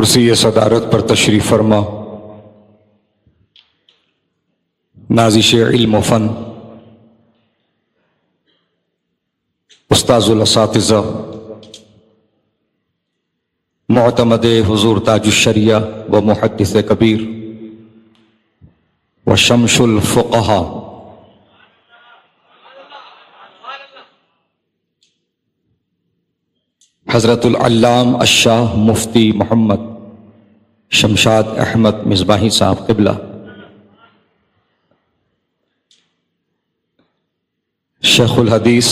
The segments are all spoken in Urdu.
کرسی صدارت پر تشریف فرما نازش علم و فن استاذ الاساتذہ معتمد حضور تاج الشریعہ و محدث کبیر و شمس الفقہا حضرت العلام الشاہ مفتی محمد شمشاد احمد مصباحی صاحب قبلہ، شیخ الحدیث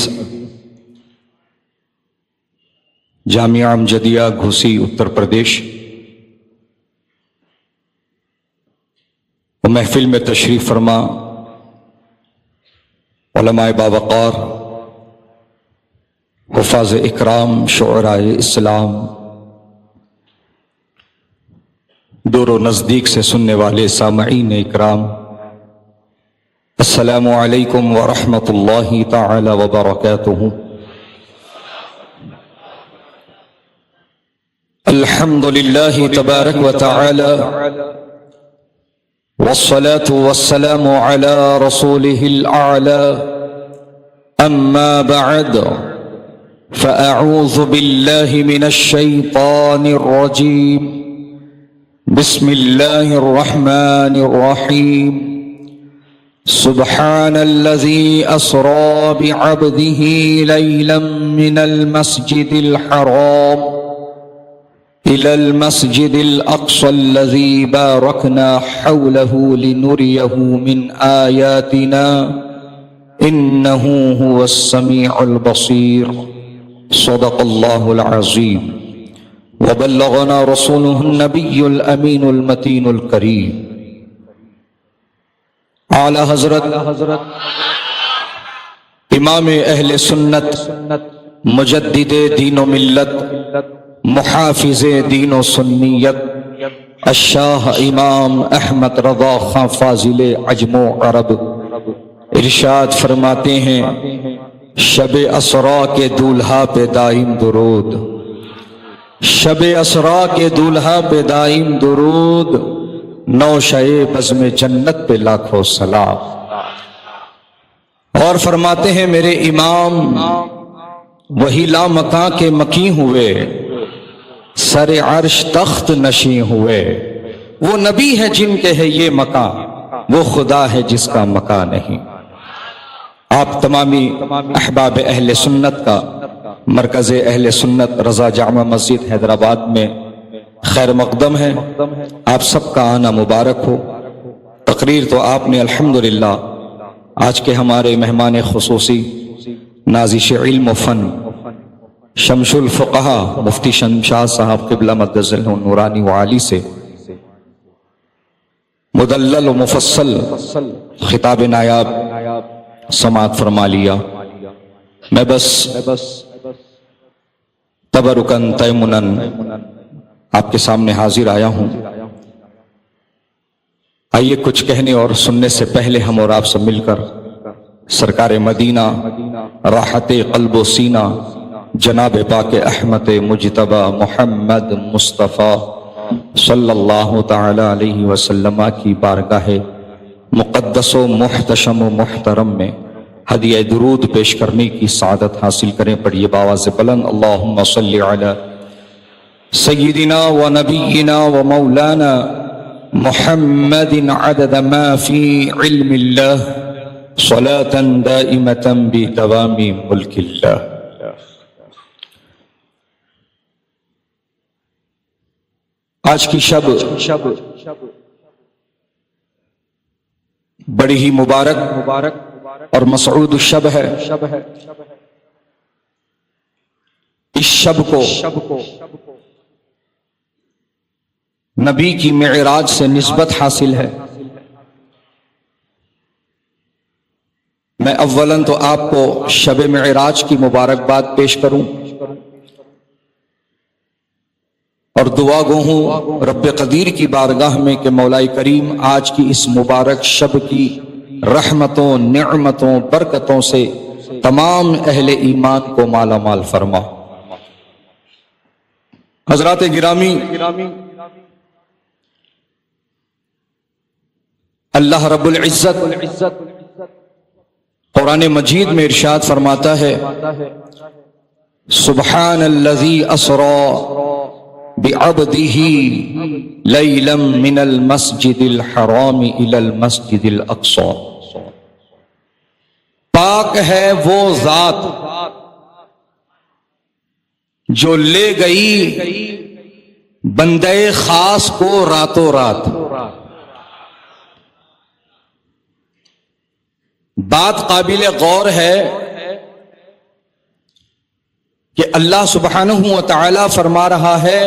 جامعہ امجدیہ گھوسی اتر پردیش، و محفل میں تشریف فرما علماء باوقار، حفاظ اکرام، شعرائے اسلام، دور و نزدیک سے سننے والے سامعین اکرام، السلام علیکم ورحمۃ اللہ تعالی وبرکاتہ۔ الحمد للہ تبارک و تعالی والصلاة والسلام علی رسولہ الاعلی، اما بعد فأعوذ باللہ من الشیطان الرجیم، بسم اللہ الرحمن الرحیم، سبحان الذي أسرى بعبده ليلا من المسجد الحرام إلى المسجد الأقصى الذي باركنا حوله لنريه من آياتنا إنه هو السميع البصير، صدق الله العظيم، وبلغنا رسوله النبي الأمين المتين الكريم۔ اعلی حضرت امام اہل سنت، مجدد دین و ملت، محافظ دین و سنیت، الشاہ امام احمد رضا خان فاضل عجم و عرب ارشاد فرماتے ہیں، شب اسرا کے دولہا پہ دائم درود، شب اسرا کے دولہا پہ دائم درود، نوشۂ بزم جنت پہ لاکھوں سلام۔ اور فرماتے ہیں میرے امام وہی لامکاں کے مکی ہوئے، سر عرش تخت نشیں ہوئے، وہ نبی ہے جن کے ہے یہ مکان، وہ خدا ہے جس کا مکان نہیں۔ آپ تمامی احباب اہل سنت کا مرکز اہل سنت رضا جامع مسجد حیدرآباد میں خیر مقدم ہے، آپ سب کا آنا مبارک ہو۔ تقریر تو آپ نے الحمدللہ آج کے ہمارے مہمان خصوصی نازش علم و فن شمس الفقہا مفتی شمشاد صاحب قبلہ مدظ نورانی وعالی سے مدلل و مفصل خطاب نایاب سماعت فرما لیا۔ میں بس تبرکن تیمنن آپ کے سامنے حاضر آیا ہوں۔ آئیے کچھ کہنے اور سننے سے پہلے ہم اور آپ سے مل کر سرکار مدینہ راحت قلب و سینہ جناب پاک احمد مجتبی محمد مصطفیٰ صلی اللہ تعالی علیہ وسلم کی بارگاہ مقدس و محتشم و محترم میں ہدیہ درود پیش کرنے کی سعادت حاصل کریں۔ پڑھیے باواز بلند، اللہم صلی علی سیدنا و نبینا و مولانا محمد عدد ما فی علم اللہ صلاة دائمة بدوام ملک اللہ۔ آج کی شب بڑی ہی مبارک اور مسعود الشب ہے۔ اس شب کو نبی کی معراج سے نسبت حاصل ہے۔ میں اولاً تو آپ کو شب معراج کی مبارکباد پیش کروں اور دعا گو ہوں رب قدیر کی بارگاہ میں کہ مولا کریم آج کی اس مبارک شب کی رحمتوں، نعمتوں، برکتوں سے تمام اہل ایمان کو مالا مال فرما۔ حضرات گرامی، اللہ رب العزت قرآن مجید میں ارشاد فرماتا ہے سبحان الذی اسری بعبدہ لیلا من المسجد الحرام الی المسجد الاقصی، پاک ہے وہ ذات جو لے گئی بندے خاص کو راتوں رات۔ بات قابل غور ہے کہ اللہ سبحانہ و تعالی فرما رہا ہے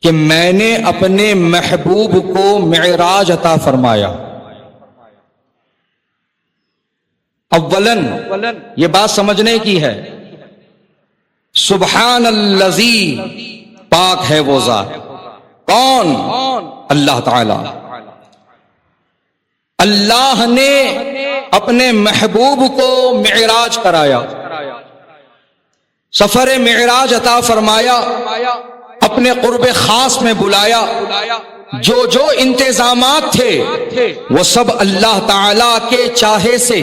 کہ میں نے اپنے محبوب کو معراج عطا فرمایا۔ اولاً یہ بات سمجھنے کی ہے، سبحان الذی، پاک ہے وہ ذات۔ کون؟ اللہ تعالی۔ اللہ نے اپنے محبوب کو معراج کرایا، سفر معراج عطا فرمایا، اپنے قرب خاص میں بلایا۔ جو جو انتظامات تھے وہ سب اللہ تعالی کے چاہے سے،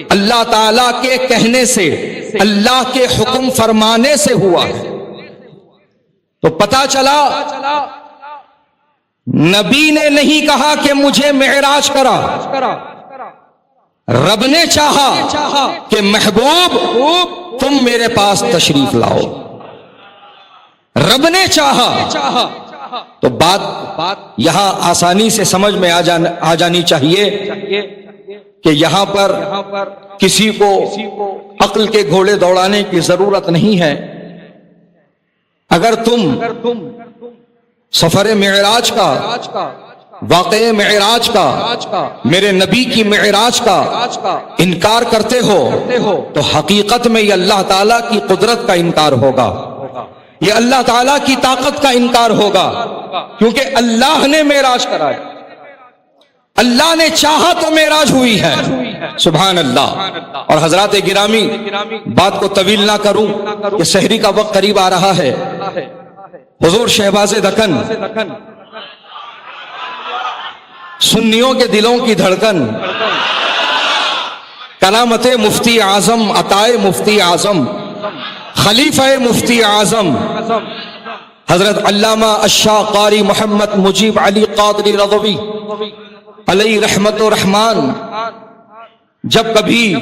اللہ تعالی کے کہنے سے، اللہ کے حکم فرمانے سے ہوا ہے۔ تو پتہ چلا نبی نے نہیں کہا کہ مجھے معراج کرا، رب نے چاہا کہ محبوب تم میرے پاس تشریف لاؤ، رب نے چاہا۔ تو بات یہاں آسانی سے سمجھ میں آ جانی چاہیے کہ یہاں پر کسی کو عقل کے گھوڑے دوڑانے کی ضرورت نہیں ہے۔ اگر تم سفر معراج کا، واقعہ معراج کا، میرے نبی کی معراج کا انکار کرتے ہو تو حقیقت میں یہ اللہ تعالیٰ کی قدرت کا انکار ہوگا، یہ اللہ تعالیٰ کی طاقت کا انکار ہوگا، کیونکہ اللہ نے معراج کرایا، اللہ نے چاہا تو معراج ہوئی ہے۔ سبحان اللہ۔ اور حضرات گرامی، بات کو طویل نہ کروں کہ سحری کا وقت قریب آ رہا ہے۔ حضور شہباز دکن، سنیوں کے دلوں کی دھڑکن، کرامت مفتی اعظم، عطائے مفتی اعظم، خلیفہ مفتی اعظم حضرت علامہ الشاہ قاری محمد مجیب علی قادری رضوی علیہ رحمت و رحمان جب کبھی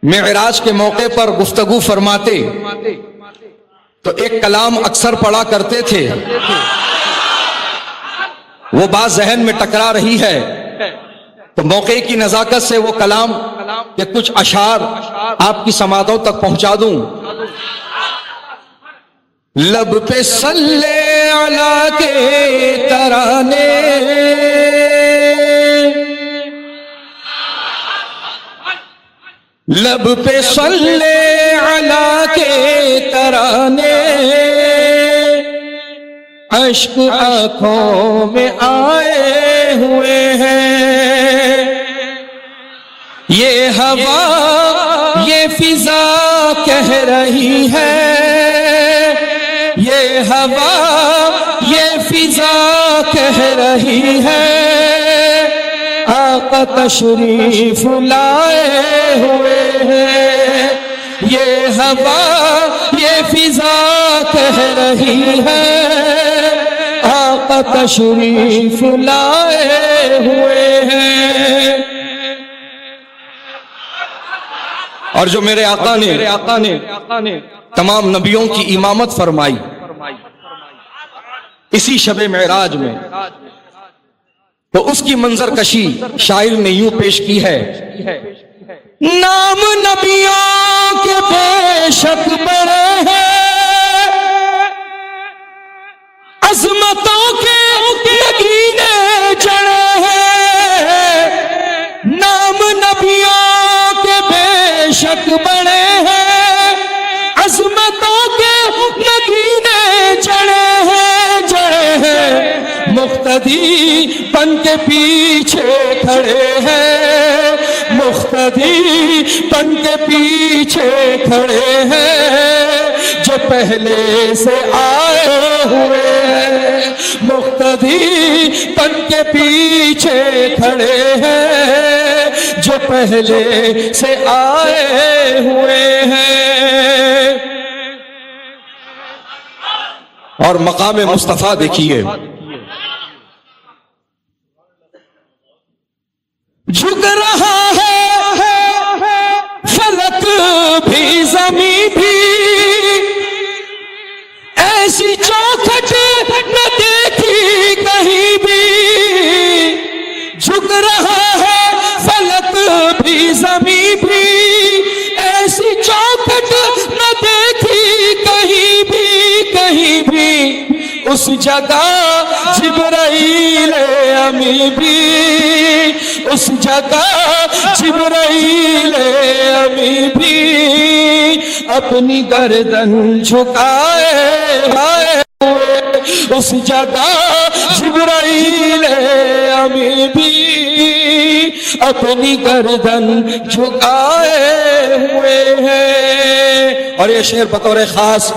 معراج کے موقع پر گفتگو فرماتے تو ایک کلام اکثر پڑھا کرتے تھے، وہ بات ذہن میں ٹکرا رہی ہے تو موقع کی نزاکت سے وہ کلام کے کچھ اشعار آپ کی سماعتوں تک پہنچا دوں۔ لب پہ صلی علی کے ترانے، لب پہ صلی علی کے ترانے، اشک آنکھوں میں آئے ہوئے ہیں، یہ ہوا یہ فضا کہہ رہی ہے، یہ ہوا یہ فضا کہہ رہی ہے، آقا تشریف لائے ہوئے ہیں، یہ ہوا یہ فضا کہہ رہی ہے، آقا تشریف لائے ہوئے ہیں۔ اور جو میرے آقا نے تمام نبیوں کی امامت فرمائی اسی شب معراج میں، تو اس کی منظر کشی شاعر نے یوں پیش کی ہے، نام نبیوں کے بے شک بڑے ہیں، عظمتوں کے نگینے چڑھے ہیں، نام نبیوں کے بے شک بڑے ہیں، عظمتوں کے نگینے چڑھے ہیں، مقتدی بن کے پیچھے کھڑے ہیں، مقتدی بن کے پیچھے کھڑے ہیں، جو پہلے سے آئے ہوئے ہیں، مقتدی بن کے پیچھے کھڑے ہیں جو پہلے سے آئے ہوئے ہیں. اور مقام مصطفیٰ دیکھیے، جھک رہا ہے فلک بھی زمین بھی، ایسی چوکھٹ نہ دیکھی کہیں بھی. جھک رہا ہے فلک بھی زمین بھی، ایسی چوکھٹ نہ دیکھی کہیں بھی کہیں بھی. اس جگہ جبرائیل امی بھی، اس جگہ جبرائیل امی بھی اپنی گردن جھکائے ہوئے. اس جگہ جبرائیل امی بھی اپنی گردن جھکائے ہوئے ہیں. اور یہ شعر بطور خاص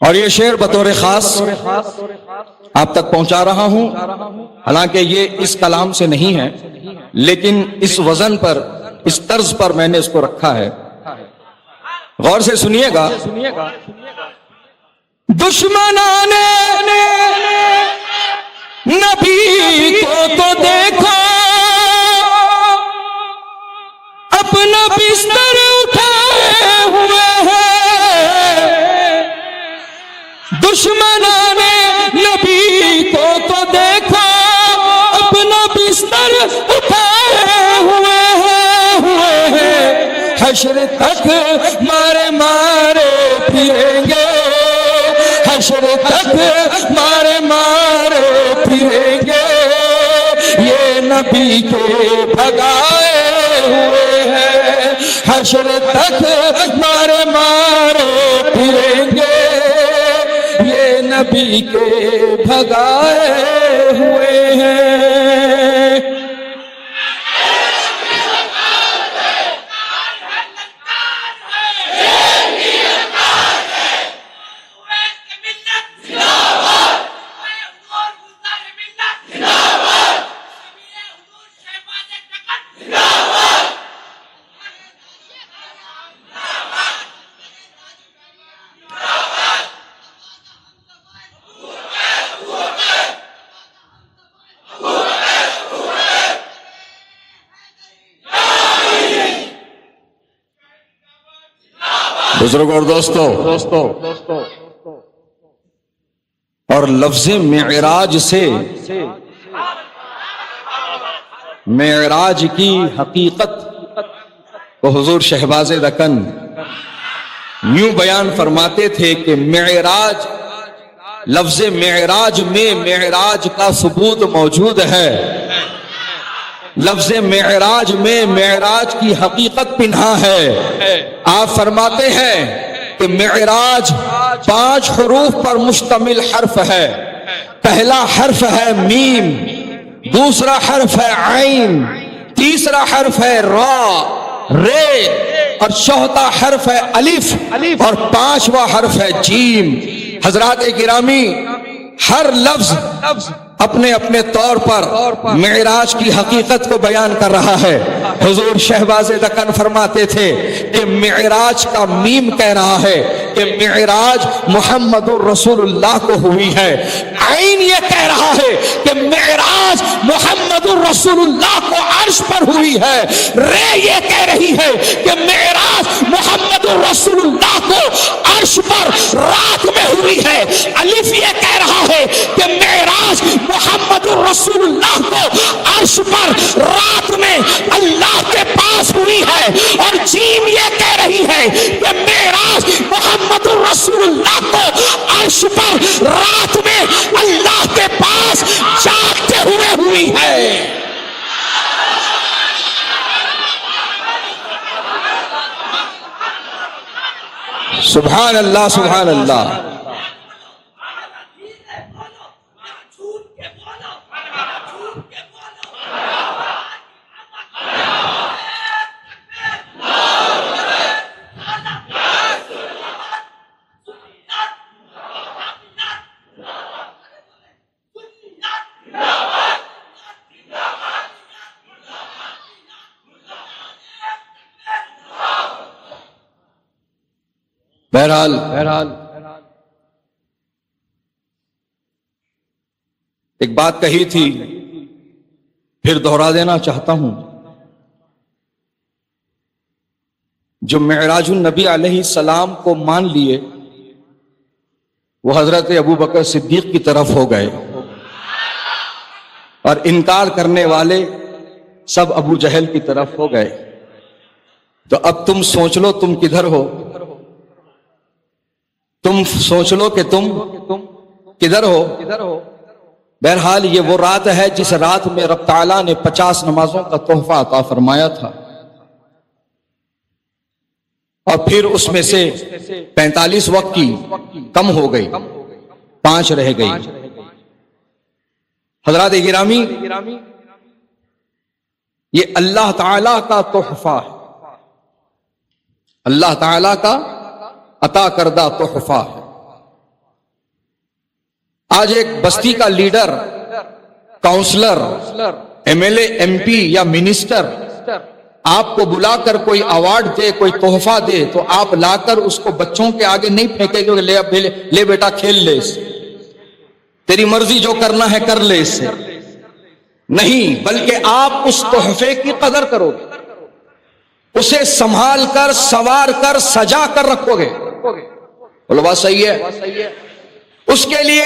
اور یہ شعر بطور خاص آپ تک پہنچا رہا ہوں. حالانکہ یہ اس کلام سے نہیں ہے، لیکن اس وزن پر، اس طرز پر میں نے اس کو رکھا ہے. غور سے سنیے گا. دشمنان نبی کو تو دیکھو اپنا بستر اٹھائے ہوئے ہیں. دشمنان نبی کو تو دیکھو اپنا بستر اٹھائے ہوئے ہیں. حشر تک مارے مارے پھریں گے، حشر تک مارے مارے پھریں گے. یہ نبی کے بھگائے ہوئے ہیں. حشر تک مارے مارے پھریں گے، یہ نبی کے بھگائے ہوئے ہیں. بزرگ اور دوستو، اور لفظ معراج سے معراج کی حقیقت کو حضور شہباز دکن یوں بیان فرماتے تھے کہ معراج، لفظ معراج میں معراج کا ثبوت موجود ہے. لفظ معراج میں معراج کی حقیقت پنہا ہے. آپ فرماتے ہیں کہ معراج 5 حروف پر مشتمل حرف ہے. پہلا حرف ہے میم، دوسرا حرف ہے عین، تیسرا حرف ہے را رے، اور چوتھا حرف ہے الف، اور 5واں حرف ہے جیم. حضرات گرامی، ہر لفظ اپنے اپنے طور پر معراج کی حقیقت کو بیان کر رہا ہے. حضور شہباز دکن فرماتے تھے کہ معراج کا میم کہہ رہا ہے کہ معراج محمد الرسول اللہ کو ہوئی ہے. عین یہ کہہ رہا ہے کہ معراج محمد الرسول اللہ کو عرش پر ہوئی ہے. رے یہ کہہ رہی ہے کہ معراج محمد الرسول اللہ کو عرش پر رات میں ہوئی ہے. الف یہ کہہ رہا ہے کہ معراج محمد الرسول اللہ کو عرش پر رات میں اللہ کے پاس ہوئی ہے. اور جیم یہ یہ کہہ رہی ہے کہ معراج محمد رسول اللہ کو عرش پر رات میں اللہ کے پاس جاگتے ہوئے ہوئی ہے۔ سبحان اللہ سبحان اللہ۔ بہرحال ایک بات کہی تھی، پھر دوہرا دینا چاہتا ہوں۔ جو معراج النبی علیہ السلام کو مان لیے وہ حضرت ابو بکر صدیق کی طرف ہو گئے، اور انکار کرنے والے سب ابو جہل کی طرف ہو گئے۔ تو اب تم سوچ لو تم کدھر ہو، تم سوچ لو کہ تم کدھر ہو۔ بہرحال یہ وہ رات ہے جس رات میں رب تعالیٰ نے 50 نمازوں کا تحفہ عطا فرمایا تھا، اور پھر اس میں سے 45 وقت کی کم ہو گئی، 5 رہ گئی۔ حضرات گرامی، یہ اللہ تعالیٰ کا تحفہ ہے، اللہ تعالیٰ کا عطا کردہ تحفہ ہے۔ آج ایک بستی کا leader, councillor, M L A, M P یا منسٹر آپ کو بلا کر کوئی ایوارڈ دے، کوئی تحفہ دے، تو آپ لا کر اس کو بچوں کے آگے نہیں پھینکے گے، لے بیٹا کھیل لے اس سے، تیری مرضی جو کرنا ہے کر لے اس سے، نہیں، بلکہ آپ اس تحفے کی قدر کرو گے، اسے سنبھال کر، سنوار کر، سجا کر رکھو گے۔ بولو بات صحیح ہے؟ اس کے لیے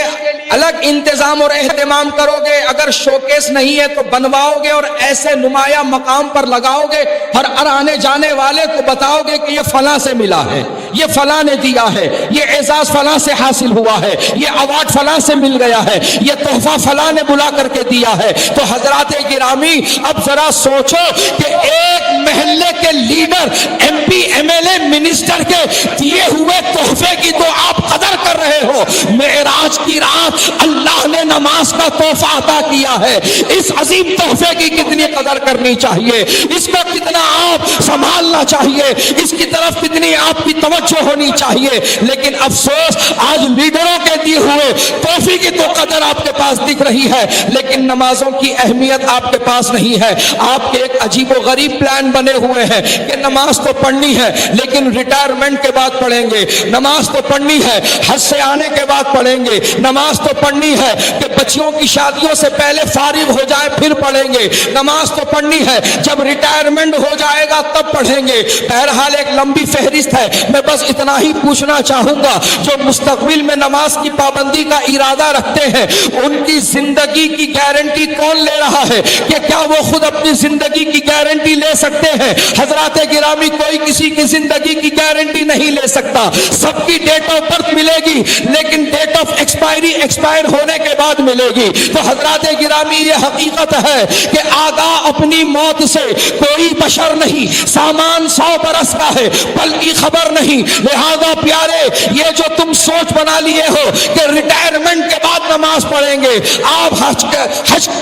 الگ انتظام اور اہتمام کرو گے، اگر شوکیس نہیں ہے تو بنواؤ گے اور ایسے نمایاں مقام پر لگاؤ گے، ہر آنے جانے والے کو بتاؤ گے کہ یہ فلاں سے ملا ہے، یہ فلاں نے دیا ہے، یہ اعزاز فلاں سے حاصل ہوا ہے، یہ ایوارڈ فلاں سے مل گیا ہے، یہ تحفہ فلاں نے بلا کر کے دیا ہے۔ تو حضرات گرامی، اب ذرا سوچو کہ ایک محلے کے leader, M P, M L A, minister کے دیے ہوئے تحفے کی تو آپ قدر کر رہے ہو، معراج کی رات اللہ نے نماز کا تحفہ عطا کیا ہے، اس عظیم تحفے کی کتنی قدر کرنی چاہیے، اس کو کتنا آپ سنبھالنا چاہیے، اس کی طرف کتنی آپ کی توجہ ہونی چاہیے۔ لیکن افسوس، آج لیڈروں کے دیے ہوئے تحفے کی تو قدر آپ کے پاس دکھ رہی ہے، لیکن نمازوں کی اہمیت آپ کے پاس نہیں ہے۔ آپ کے ایک عجیب و غریب پلان بنے ہوئے ہیں کہ نماز تو پڑھنی ہے لیکن ریٹائرمنٹ کے بعد پڑھیں گے، نماز تو پڑھنی ہے حج سے آنے کے بعد پڑھیں گے، نماز تو پڑھنی ہے کہ بچیوں کی شادیوں سے پہلے فارغ ہو جائے پھر پڑھیں گے، نماز تو پڑھنی ہے جب ریٹائرمنٹ ہو جائے گا تب پڑھیں گے۔ بہرحال ایک لمبی فہرست ہے، میں بس اتنا ہی پوچھنا چاہوں گا، جو مستقبل میں نماز کی پابندی کا ارادہ رکھتے ہیں ان کی زندگی کی گارنٹی کون لے رہا ہے؟ کہ کیا وہ خود اپنی زندگی کی گارنٹی لے سکتے ہیں؟ حضرات گرامی، کوئی کسی کی زندگی کی گارنٹی نہیں لے سکتا، سب کی ڈیٹ آف برتھ ملے گی لیکن ڈیٹ آف ایکسپائر ہونے کے بعد ملے گی۔ تو حضرات گرامی، یہ حقیقت ہے کہ آگاہ اپنی موت سے کوئی بشر نہیں، سامان 100 برس کا ہے پل کی خبر نہیں۔ لہذا پیارے، یہ جو تم سوچ بنا لیے ہو کہ ریٹائرمنٹ کے بعد نماز پڑھیں گے، آپ حج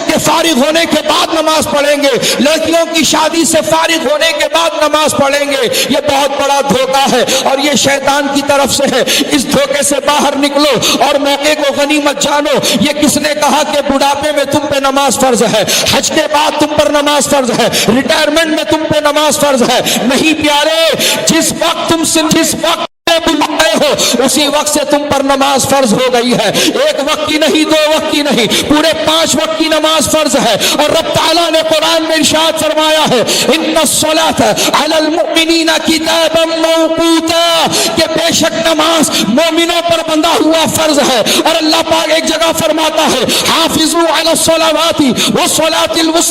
کے فارغ ہونے کے بعد نماز پڑھیں گے، لڑکیوں کی شادی سے فارغ ہونے کے بعد نماز پڑھیں گے، یہ بہت بڑا دھوکہ ہے اور یہ شیطان کی طرف سے ہے۔ اس دھوکے سے باہر نکلو اور موقع کو غنیمت جانو۔ یہ کس نے کہا کہ بڑھاپے میں تم پہ نماز فرض ہے، حج کے بعد تم پر نماز فرض ہے، ریٹائرمنٹ میں تم پہ نماز فرض ہے؟ نہیں پیارے، جس وقت تم بلائے ہو اسی وقت سے تم پر نماز فرض ہو گئی ہے. ایک وقت کی نہیں, 2 وقت کی نہیں, پورے 5 وقت کی نماز فرض ہے. اور رب تعالیٰ نے قرآن میں ارشاد فرمایا ہے ان الصلاۃ علی المؤمنین کتابا موقوتا, کہ بے شک نماز مومنوں پر بندھا ہوا فرض ہے. اور اللہ پاک ایک جگہ فرماتا ہے حافظوا علی الصلوات والصلاۃ الوسطی,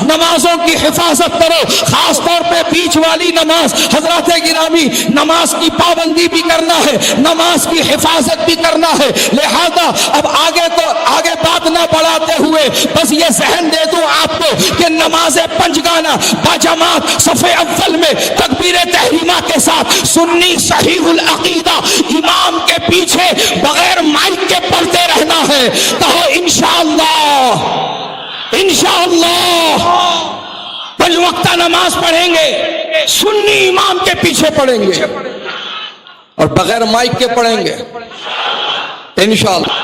نمازوں کی حفاظت کرو, خاص طور پہ بیچ والی نماز. حضرات گرامی, نماز کی پابندی بھی کرنا ہے, نماز کی حفاظت بھی کرنا ہے. لہذا اب آگے بات نہ بڑھاتے ہوئے بس یہ ذہن دے دوں آپ کو کہ نماز پنجگانہ باجماعت صف اول میں تکبیر تحریمہ کے ساتھ سنی صحیح العقیدہ امام کے پیچھے بغیر مائک کے پڑھتے رہنا ہے. کہو انشاءاللہ, انشاءاللہ 5 وقتہ نماز پڑھیں گے, سنی امام کے پیچھے پڑھیں گے اور بغیر مائک کے پڑھیں گے انشاءاللہ.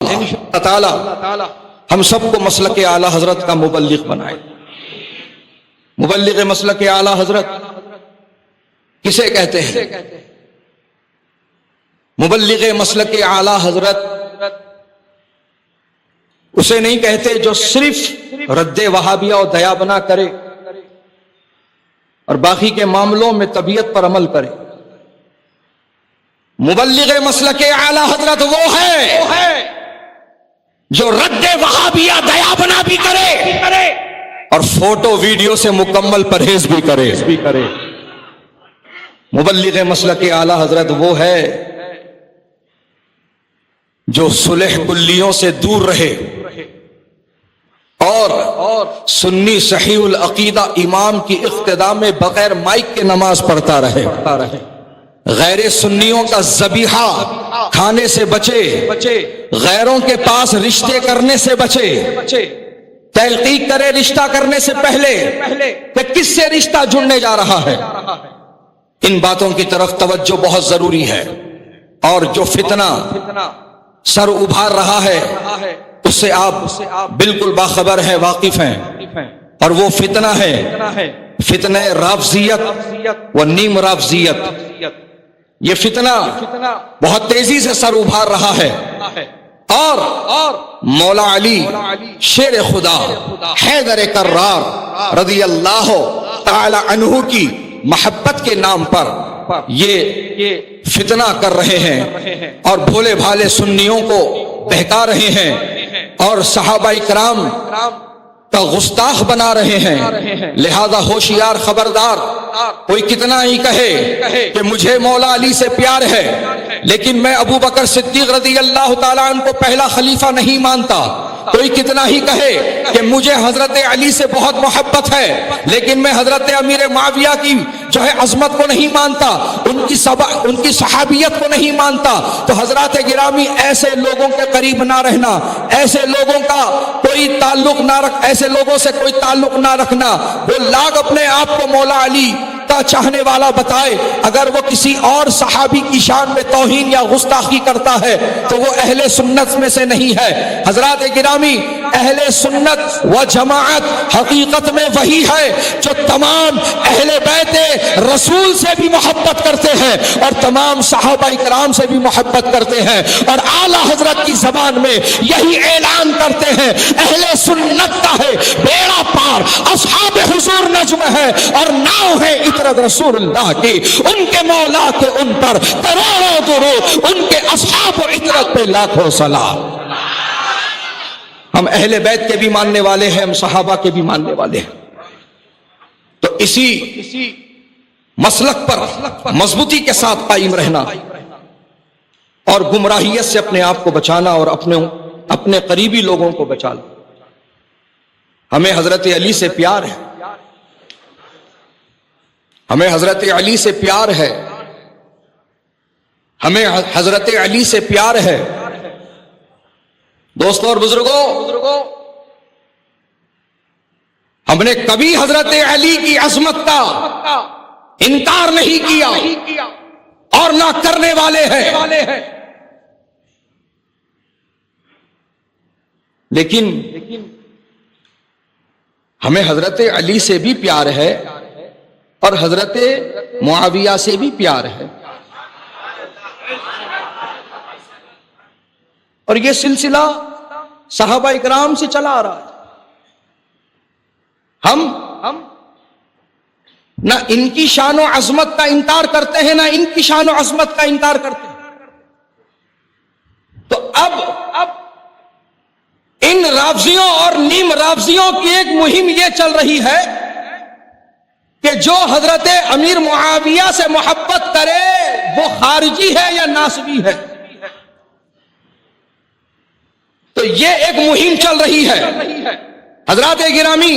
اللہ تعالی ہم سب کو مسلک اعلی حضرت کا مبلغ بنائے. مبلغ مسلک اعلی حضرت کسے کہتے ہیں؟ مبلغ مسلک اعلی حضرت اسے نہیں کہتے جو صرف رد وہابیہ اور دیا بنا کرے اور باقی کے معاملوں میں طبیعت پر عمل کرے. مبلغ مسلک اعلی حضرت وہ ہے جو رد وہابیہ دیا بنا بھی کرے اور فوٹو ویڈیو سے مکمل پرہیز بھی کرے. مبلغ مسلک اعلی حضرت وہ ہے جو صلح کلیوں سے دور رہے اور سنی صحیح العقیدہ امام کی اقتداء میں بغیر مائک کے نماز پڑھتا رہے. غیر سنیوں کا ذبیحہ کھانے سے بچے, غیروں کے پاس رشتے کرنے سے بچے, تحقیق کرے رشتہ کرنے سے پہلے کہ کس سے رشتہ جڑنے جا رہا ہے. ان باتوں کی طرف توجہ بہت ضروری ہے. اور جو فتنہ سر ابھار رہا ہے اس سے آپ بالکل باخبر ہیں, واقف ہیں. اور وہ فتنہ ہے فتنہ رافضیت و نیم رافضیت. یہ فتنہ بہت تیزی سے سر ابھار رہا ہے. اور مولا علی شیر خدا حیدر کرار رضی اللہ تعالی عنہ کی محبت کے نام پر یہ فتنہ کر رہے ہیں اور بھولے بھالے سنیوں کو بہکا رہے ہیں اور صحابہ کرام کا گستاخ بنا رہے ہیں. لہذا ہوشیار, خبردار. کوئی کتنا ہی کہے کہ مجھے مولا علی سے پیار ہے لیکن میں ابو بکر صدیق رضی اللہ تعالیٰ عنہ کو پہلا خلیفہ نہیں مانتا. کوئی کتنا ہی کہے کہ مجھے حضرت علی سے بہت محبت ہے لیکن میں حضرت امیر معاویہ کی جو ہے عظمت کو نہیں مانتا, ان کی صحابیت کو نہیں مانتا. تو حضرات گرامی, ایسے لوگوں کے قریب نہ رہنا, ایسے لوگوں کا کوئی تعلق نہ ایسے لوگوں سے کوئی تعلق نہ رکھنا. وہ لاگ اپنے آپ کو مولا علی کا چاہنے والا بتائے, اگر وہ کسی اور صحابی کی شان میں توہین یا گستاخی کرتا ہے تو وہ اہل سنت میں سے نہیں ہے. حضرات گرامی, اہل سنت و جماعت حقیقت میں وہی ہے جو تمام اہل بیت رسول سے بھی محبت کرتے ہیں اور تمام صحابہ کرام سے بھی محبت کرتے ہیں اور اعلی حضرت کی زبان میں یہی اعلان کرتے ہیں اہل سنت کا ہے بیڑا پار, اصحاب حضور نجم ہے اور ناؤ ہے عطرت رسول اللہ کی. ان کے مولا کے ان پر کروڑوں درود, ان کے اصحاب و عطرت پہ لاکھوں سلام. ہم اہل بیت کے بھی ماننے والے ہیں, ہم صحابہ کے بھی ماننے والے ہیں. تو اسی مسلک پر مضبوطی کے ساتھ قائم رہنا اور گمراہیت سے اپنے آپ کو بچانا اور اپنے قریبی لوگوں کو بچانا. ہمیں حضرت علی سے پیار ہے, ہمیں حضرت علی سے پیار ہے, ہمیں حضرت علی سے پیار ہے. دوستوں اور بزرگوں, ہم نے کبھی حضرت علی کی عظمت کا انکار نہیں کیا اور نہ کرنے والے ہیں. لیکن ہمیں حضرت علی سے بھی پیار ہے اور حضرت معاویہ سے بھی پیار ہے. اور یہ سلسلہ صحابہ اکرام سے چلا آ رہا ہے. ہم نہ ان کی شان و عظمت کا انکار کرتے ہیں، نہ ان کی شان و عظمت کا انکار کرتے ہیں. تو اب ان رافضیوں اور نیم رافضیوں کی ایک مہم یہ چل رہی ہے کہ جو حضرت امیر معاویہ سے محبت کرے وہ خارجی ہے یا ناسبی ہے. تو یہ ایک مہم چل رہی ہے. حضرات گرامی،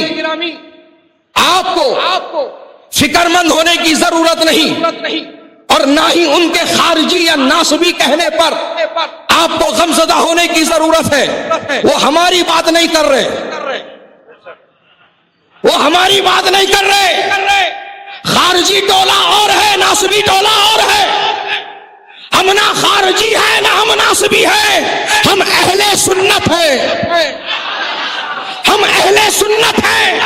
آپ کو فکر مند ہونے کی ضرورت نہیں، اور نہ ہی ان کے خارجی یا ناسبی کہنے پر آپ کو غمزدہ ہونے کی ضرورت ہے. وہ ہماری بات نہیں کر رہے، وہ ہماری بات نہیں کر رہے. خارجی ٹولہ اور ہے، ناسبی ٹولہ اور ہے. ہم نہ خارجی ہے نہ ہم ناسبی ہے، ہم اہل سنت ہے، ہم اہل سنت ہیں.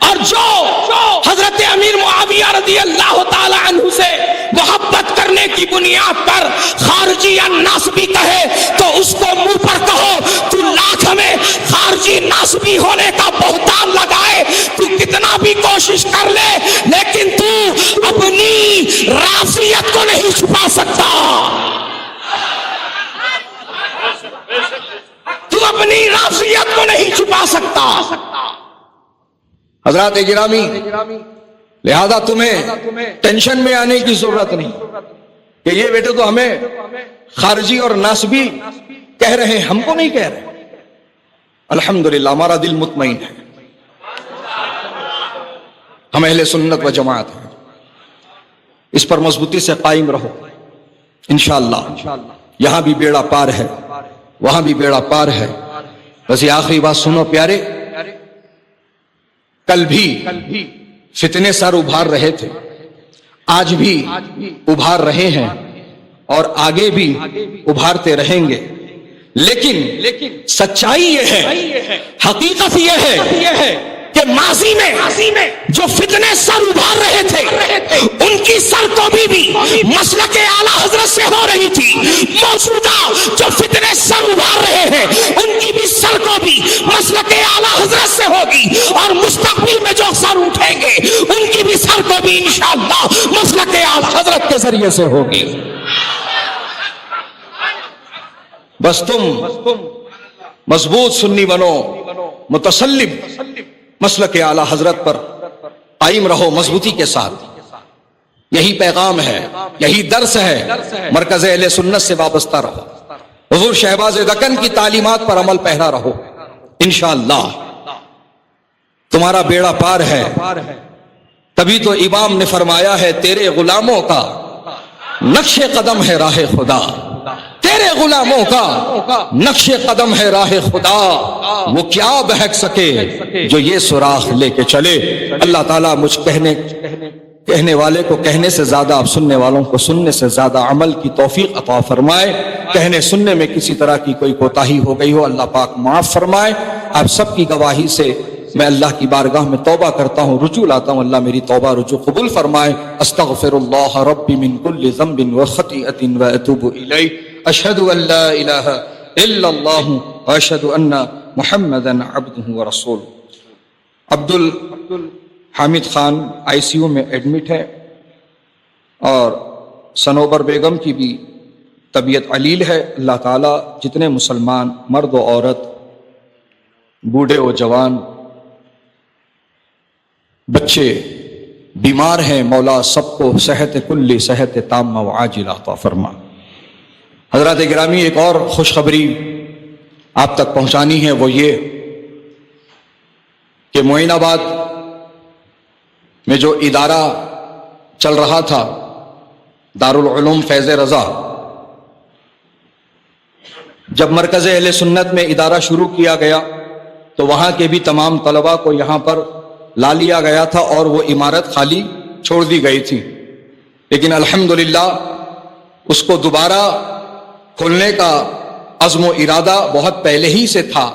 اور جو حضرت امیر معاویہ رضی اللہ تعالی عنہ سے محبت کرنے کی بنیاد پر خارجی یا ناسبی کہے تو اس کو منہ پر کہو تو لاکھ ہمیں خارجی ناسبی ہونے کا بہتان لگائے، تو کتنا بھی کوشش کر لے، لیکن تو اپنی رافضیت کو نہیں چھپا سکتا، تو اپنی رافضیت کو نہیں چھپا سکتا. حضرات گرامی، لہذا تمہیں ٹینشن میں آنے کی ضرورت نہیں کہ یہ بیٹے تو ہمیں خارجی اور ناسبی کہہ رہے ہیں، ہم کو نہیں کہہ رہے. الحمدللہ ہمارا دل مطمئن ہے، ہم اہل سنت و جماعت ہیں. اس پر مضبوطی سے قائم رہو انشاءاللہ. یہاں بھی بیڑا پار ہے، وہاں بھی بیڑا پار ہے. بس یہ آخری بات سنو پیارے، کل بھی فتنے سر ابھار رہے تھے، آج بھی ابھار رہے ہیں اور آگے بھی ابھارتے رہیں گے. لیکن سچائی یہ ہے، حقیقت یہ ہے کہ ماضی میں جو فتنے سر ابھار رہے تھے ان کی سرکوبی بھی مسلک اعلیٰ حضرت سے ہو رہی تھی. موجودہ جو فتنے سر ابھار رہے ہیں ان کی بھی سرکوبی مسلک اعلیٰ حضرت سے ہوگی، اور مستقبل میں جو سر اٹھیں گے ان کی بھی سرکوبی انشاءاللہ مسلک اعلیٰ حضرت کے ذریعے سے ہوگی. بس تم مضبوط سنی بنو، متسلم مسلک اعلیٰ حضرت پر قائم رہو مضبوطی کے ساتھ. یہی پیغام ہے، یہی درس ہے. مرکز اہل سنت سے وابستہ رہو، حضور شہباز دکن کی تعلیمات پر عمل پیرا رہو، انشاءاللہ تمہارا بیڑا پار ہے. تبھی تو امام نے فرمایا ہے تیرے غلاموں کا نقش قدم ہے راہ خدا، تیرے غلاموں کا نقش قدم ہے راہ خدا، وہ کیا بہک سکے جو یہ سوراخ لے کے چلے. اللہ تعالیٰ مجھ کہنے والے کو کہنے سے زیادہ، اب سننے والوں کو سننے سے زیادہ عمل کی توفیق عطا فرمائے. کہنے سننے میں کسی طرح کی کوئی کوتاہی ہو گئی ہو اللہ پاک معاف فرمائے. آپ سب کی گواہی سے میں اللہ کی بارگاہ میں توبہ کرتا ہوں، رجوع لاتا ہوں، اللہ میری توبہ رجوع قبول فرمائے. استغفر اللہ ربی من کل ذنب وخطیئۃ واتوب الیہ. اشہد ان لا الہ الا اللہ واشہد ان محمدا عبدہ ورسولہ. عبد الحامد خان آئی سی یو میں ایڈمٹ ہے، اور سنوبر بیگم کی بھی طبیعت علیل ہے. اللہ تعالیٰ جتنے مسلمان مرد و عورت، بوڑھے و جوان، بچے بیمار ہیں، مولا سب کو صحت کلی، صحت تامہ و عاجلہ عطا فرما. حضرات گرامی، ایک اور خوشخبری آپ تک پہنچانی ہے، وہ یہ کہ معین آباد میں جو ادارہ چل رہا تھا دارالعلوم فیض رضا، جب مرکز اہل سنت میں ادارہ شروع کیا گیا تو وہاں کے بھی تمام طلباء کو یہاں پر لا لیا گیا تھا اور وہ عمارت خالی چھوڑ دی گئی تھی. لیکن الحمدللہ اس کو دوبارہ کھولنے کا عزم و ارادہ بہت پہلے ہی سے تھا،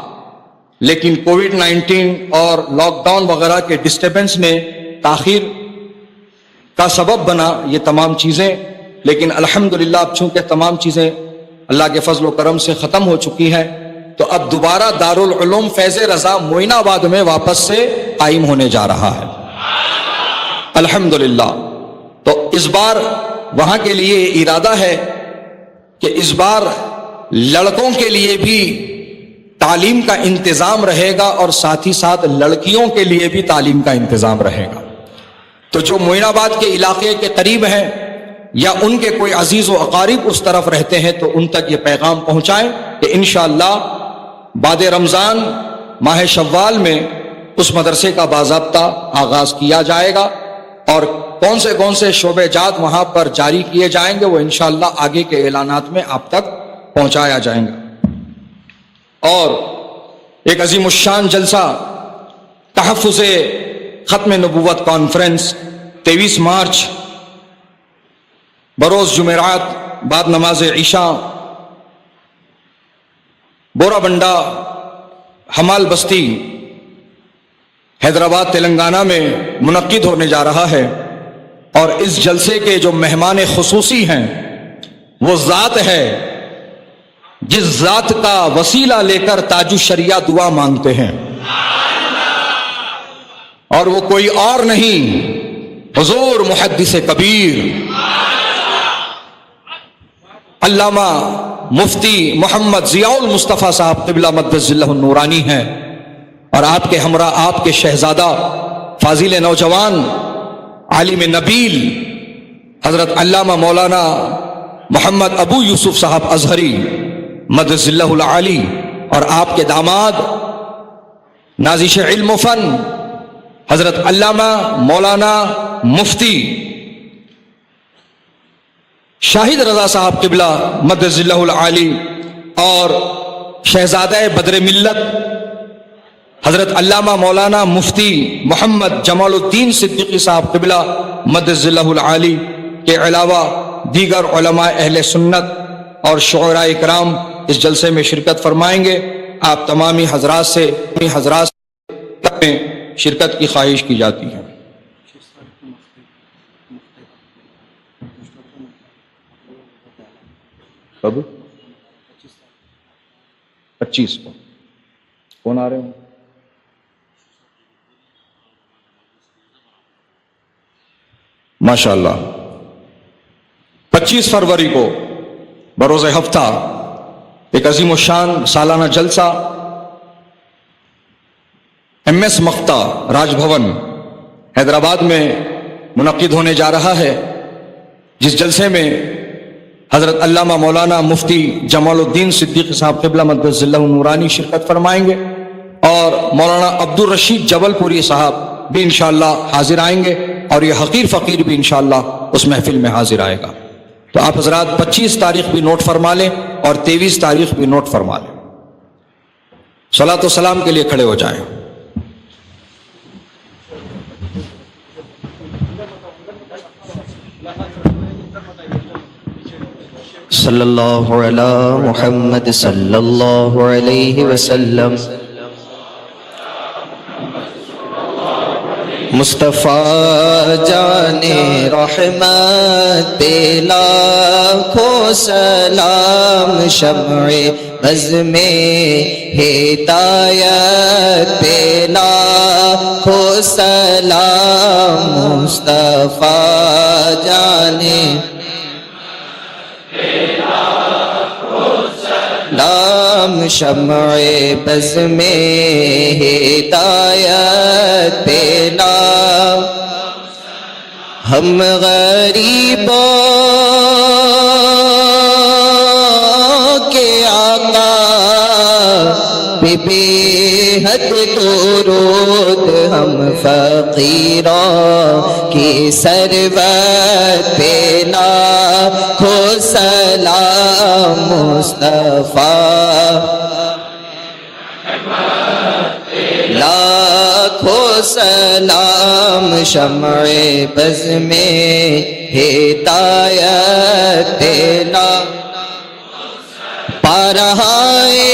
لیکن کووڈ 19 اور لاک ڈاؤن وغیرہ کے ڈسٹربنس میں تاخیر کا سبب بنا یہ تمام چیزیں. لیکن الحمدللہ اب چونکہ تمام چیزیں اللہ کے فضل و کرم سے ختم ہو چکی ہیں، تو اب دوبارہ دارالعلوم فیض رضا معین آباد میں واپس سے قائم ہونے جا رہا ہے الحمدللہ۔ تو اس بار وہاں کے لیے ارادہ ہے کہ اس بار لڑکوں کے لیے بھی تعلیم کا انتظام رہے گا اور ساتھ ہی ساتھ لڑکیوں کے لیے بھی تعلیم کا انتظام رہے گا۔ تو جو معین آباد کے علاقے کے قریب ہیں یا ان کے کوئی عزیز و اقارب اس طرف رہتے ہیں تو ان تک یہ پیغام پہنچائیں کہ انشاءاللہ بعد رمضان ماہ شوال میں اس مدرسے کا باضابطہ آغاز کیا جائے گا، اور کون سے شعبے جات وہاں پر جاری کیے جائیں گے وہ انشاءاللہ آگے کے اعلانات میں آپ تک پہنچایا جائیں گا۔ اور ایک عظیم الشان جلسہ تحفظ ختم نبوت کانفرنس 23 مارچ بروز جمعرات بعد نماز عشاء بورا بنڈا حمال بستی حیدرآباد تلنگانہ میں منعقد ہونے جا رہا ہے، اور اس جلسے کے جو مہمان خصوصی ہیں وہ ذات ہے جس ذات کا وسیلہ لے کر تاج الشریعہ دعا مانگتے ہیں، اور وہ کوئی اور نہیں حضور محدث کبیر علامہ مفتی محمد ضیاء المصطفیٰ صاحب قبلہ مقدس ذلہ النورانی ہیں، اور آپ کے ہمراہ آپ کے شہزادہ فاضل نوجوان عالم نبیل حضرت علامہ مولانا محمد ابو یوسف صاحب ازہری مقدس ذلہ العالی، اور آپ کے داماد نازش علم و فن حضرت علامہ مولانا مفتی شاہد رضا صاحب قبلہ مقدس ذلہ العالی، اور شہزادہ بدر ملت حضرت علامہ مولانا مفتی محمد جمال الدین صدیقی صاحب قبلہ مقدس ذلہ العالی کے علاوہ دیگر علماء اہل سنت اور شعراء اکرام اس جلسے میں شرکت فرمائیں گے۔ آپ تمامی حضرات سے شرکت کی خواہش کی جاتی ہے۔ کب 25 کو کون آ رہے ہیں؟ ماشاءاللہ 25 فروری کو بروز ہفتہ ایک عظیم الشان سالانہ جلسہ ایم ایس مقتا راج بھون حیدرآباد میں منعقد ہونے جا رہا ہے، جس جلسے میں حضرت علامہ مولانا مفتی جمال الدین صدیقی صاحب قبلہ مقدس ذلہ النورانی شرکت فرمائیں گے، اور مولانا عبد الرشید جبل پوری صاحب بھی انشاءاللہ حاضر آئیں گے، اور یہ حقیر فقیر بھی انشاءاللہ اس محفل میں حاضر آئے گا۔ تو آپ حضرات 25 تاریخ بھی نوٹ فرما لیں اور 23 تاریخ بھی نوٹ فرما لیں۔ صلاۃ و سلام کے لیے کھڑے ہو جائیں۔ صلی اللہ علی محمد صلی اللہ علیہ وسلم۔ مصطفیٰ جان رحمت پہ لاکھوں سلام، شمع بز میں ہدایت پہ لاکھوں سلام، مصطفیٰ جان لام، شمع بز میں ہدایت پہ لام، ہم غریبوں کے آقا پہ بے حد درود، ہم فقیروں کی ثروت پہ لاکھوں سلام، مصطفیٰ لاکھوں سلام، شمع بز میں ہدایت پہ لاکھوں پارہائے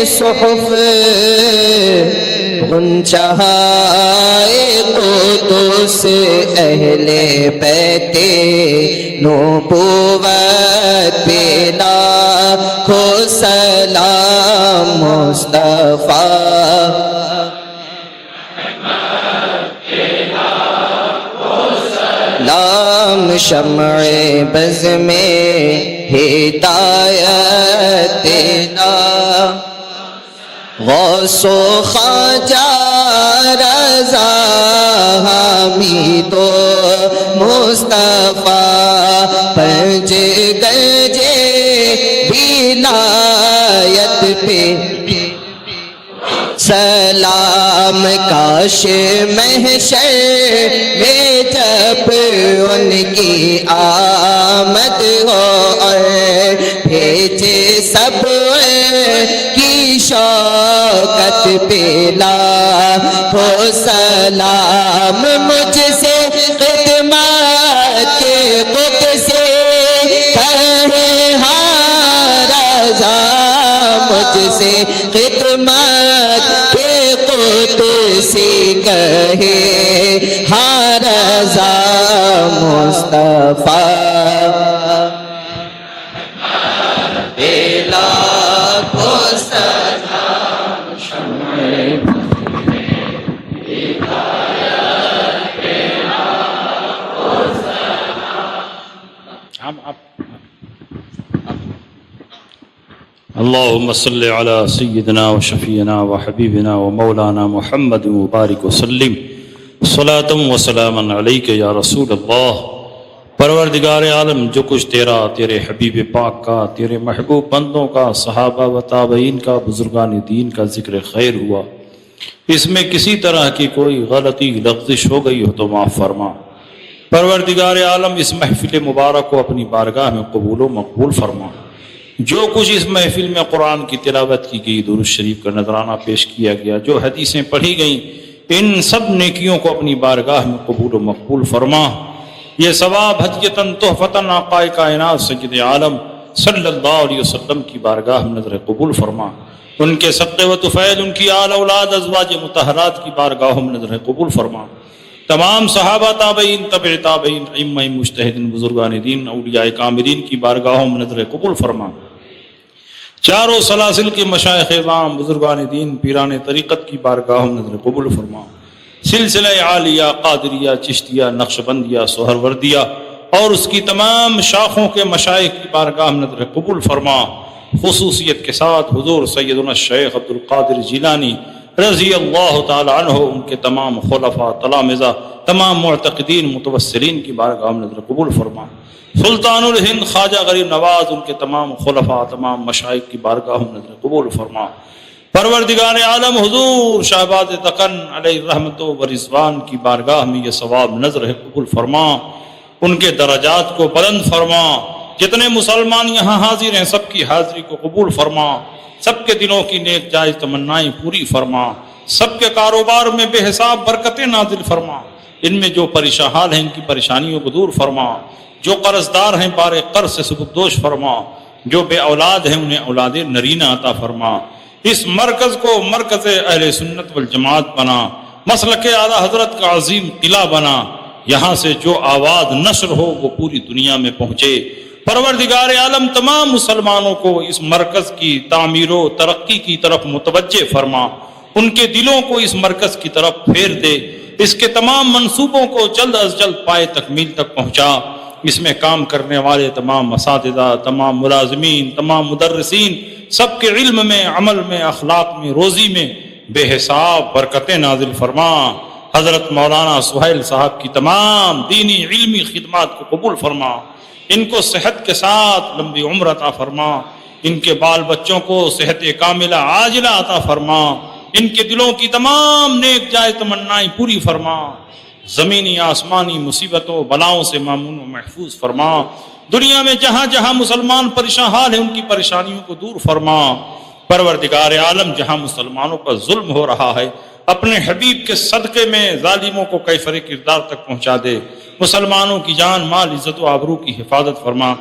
صحف ان چہائے قدس اہل بیت نبوت پہ لاکھوں سلام مصطفیٰ لام شمع بز میں ہدایت لا غوث و خواجہ رضا حمید و مصطفیٰ پنج گجے ولایت پہ سلام کاش محشر میں جب ان کی آمد ہو اور بھیجے سب کی شوکت پہ لاکھوں سلام مجھ سے خدمت کے قد سے کہے ہاں رضا مجھ سے خدمت کے قدسی کہے ہاں رضا مصطفیٰ لاکھوں سلام اللهم صل على سيدنا وشفينا وحبيبنا ومولانا محمد مبارك وسلم صلاة وسلاما عليك يا رسول اللہ۔ پروردگار عالم، جو کچھ تیرا، تیرے حبیب پاک کا، تیرے محبوب بندوں کا، صحابہ و تابعین کا، بزرگان دین کا ذکر خیر ہوا، اس میں کسی طرح کی کوئی غلطی لغزش ہو گئی ہو تو معاف فرما۔ پروردگار عالم، اس محفل مبارک کو اپنی بارگاہ میں قبول و مقبول فرما۔ جو کچھ اس محفل میں قرآن کی تلاوت کی گئی، درود شریف کا نذرانہ پیش کیا گیا، جو حدیثیں پڑھی گئیں، ان سب نیکیوں کو اپنی بارگاہ میں قبول و مقبول فرما۔ یہ ثواب ہدیتاً تحفتاً آقا کائنات سید عالم صلی اللہ علیہ وسلم کی بارگاہ میں نظر قبول فرما۔ ان کے صدقے و طفیل، ان کی آل اولاد ازواج مطہرات کی بارگاہوں میں نظر قبول فرما۔ تمام صحابہ، تابعین، تبع تابعین، ائمہ مجتہدین، بزرگان دین، اولیاء کاملین کی بارگاہوں میں نظر قبول فرما۔ چاروں سلاسل کے مشائخ اعظام، بزرگان دین، پیران طریقت کی بارگاہوں میں نظر قبول فرما۔ سلسلہ عالیہ، قادریہ، چشتیہ، نقشبندیہ، سہروردیہ اور اس کی تمام شاخوں کے مشائخ کی بارگاہ میں نظر قبول فرما۔ خصوصیت کے ساتھ حضور سیدنا الشیخ عبد القادر جیلانی رضی اللہ تعالی عنہ، ان کے تمام خلفاء، تلامذہ، تمام معتقدین، متوسلین کی بارگاہ میں نظر قبول فرما۔ سلطان الہند خواجہ غریب نواز، ان کے تمام خلفاء، تمام مشائخ کی بارگاہ میں نظر قبول فرما۔ پروردگار عالم، حضور شہباز دکن علیہ رحمت و رضوان کی بارگاہ میں یہ ثواب نظر قبول فرما، ان کے درجات کو بلند فرما۔ جتنے مسلمان یہاں حاضر ہیں، سب کی حاضری کو قبول فرما، سب کے دلوں کی نیک جائز تمنائیں پوری فرما، سب کے کاروبار میں بے حساب برکتیں نازل فرما۔ ان میں جو پریشان حال ہیں، ان کی پریشانیوں کو دور فرما۔ جو قرض دار ہیں، بار قرض سے سبکدوش فرما۔ جو بے اولاد ہیں، انہیں اولاد نرینہ عطا فرما۔ اس مرکز کو مرکز اہل سنت والجماعت بنا، مسلک اعلیٰ حضرت کا عظیم قلعہ بنا۔ یہاں سے جو آواز نشر ہو وہ پوری دنیا میں پہنچے۔ پروردگار عالم، تمام مسلمانوں کو اس مرکز کی تعمیر و ترقی کی طرف متوجہ فرما، ان کے دلوں کو اس مرکز کی طرف پھیر دے، اس کے تمام منصوبوں کو جلد از جلد پائے تکمیل تک پہنچا۔ اس میں کام کرنے والے تمام اساتذہ، تمام ملازمین، تمام مدرسین، سب کے علم میں، عمل میں، اخلاق میں، روزی میں بے حساب برکتیں نازل فرما۔ حضرت مولانا سہیل صاحب کی تمام دینی علمی خدمات کو قبول فرما، ان کو صحت کے ساتھ لمبی عمر عطا فرما، ان کے بال بچوں کو صحت کاملہ عاجلہ عطا فرما، ان کے دلوں کی تمام نیک جائز تمنائیں پوری فرما، زمینی آسمانی مصیبتوں بلاؤں سے مامون و محفوظ فرما۔ دنیا میں جہاں جہاں مسلمان پریشان حال ہیں، ان کی پریشانیوں کو دور فرما۔ پروردگار عالم، جہاں مسلمانوں پر ظلم ہو رہا ہے، اپنے حبیب کے صدقے میں ظالموں کو کیفر کردار تک پہنچا دے۔ مسلمانوں کی جان، مال، عزت و آبرو کی حفاظت فرما۔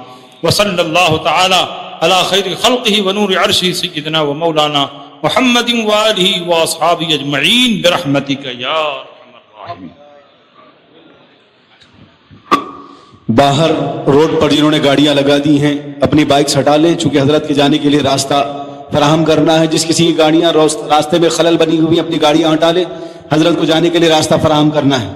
وصلی اللہ تعالی علی خیر خلقہ ونور عرشہ سیدنا و مولانا محمد وآلہ واصحابہ اجمعین برحمتک یا ارحم الراحمین۔ باہر روڈ پر جنہوں نے گاڑیاں لگا دی ہیں اپنی بائکس ہٹا لیں، چونکہ حضرت کے جانے کے لیے راستہ فراہم کرنا ہے۔ جس کسی کی گاڑیاں راستے میں خلل بنی ہوئی اپنی گاڑیاں ہٹا لیں، حضرت کو جانے کے لیے راستہ فراہم کرنا ہے۔